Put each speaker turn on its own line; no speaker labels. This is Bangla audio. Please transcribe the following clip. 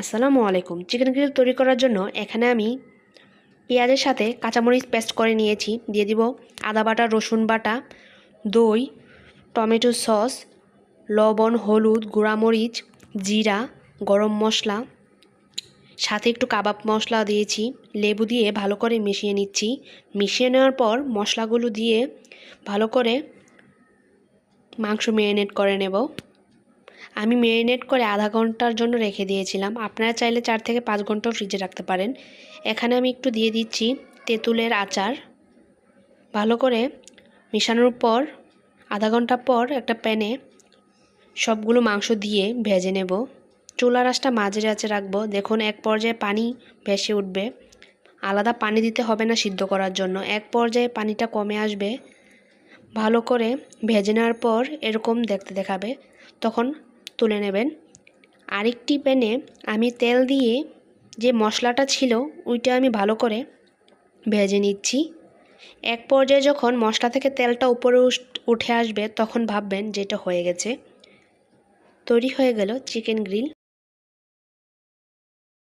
আসসালামু আলাইকুম। চিকেন গ্রিল তৈরি করার জন্য এখানে আমি পেঁয়াজের সাথে কাঁচামরিচ পেস্ট করে নিয়েছি। দিয়ে দিব আদা বাটা, রসুন বাটা, দই, টমেটো সস, লবণ, হলুদ, গুঁড়ামরিচ, জিরা, গরম মশলা, সাথে একটু কাবাব মশলা দিয়েছি। লেবু দিয়ে ভালো করে মিশিয়ে নিচ্ছি। মিশিয়ে নেওয়ার পর মশলাগুলো দিয়ে ভালো করে মাংস ম্যারিনেট করে নেব। আমি ম্যারিনেট করে আধা ঘন্টার জন্য রেখে দিয়েছিলাম। আপনারা চাইলে 4 থেকে 5 ঘন্টাও ফ্রিজে রাখতে পারেন। এখানে আমি একটু দিয়ে দিচ্ছি তেঁতুলের আচার। ভালো করে মেশানোর পর আধা ঘন্টা পর একটা প্যানে সবগুলো মাংস দিয়ে ভেজে নেব। চুলার আঁচটা মাঝারি আঁচে রাখবো। দেখুন এক পর্যায়ে পানি ভেসে উঠবে। আলাদা পানি দিতে হবে না সিদ্ধ করার জন্য। এক পর্যায়ে পানিটা কমে আসবে। ভালো করে ভেজে নেওয়ার পর এরকম দেখতে দেখাবে, তখন তুলে নেবেন। আরেকটি প্যানে আমি তেল দিয়ে যে মশলাটা ছিল ওইটা আমি ভালো করে ভেজে নিচ্ছি। এক পর্যায়ে যখন মশলা থেকে তেলটা উপরে উঠে আসবে তখন ভাববেন যে এটা হয়ে গেছে। তৈরি হয়ে গেল চিকেন গ্রিল।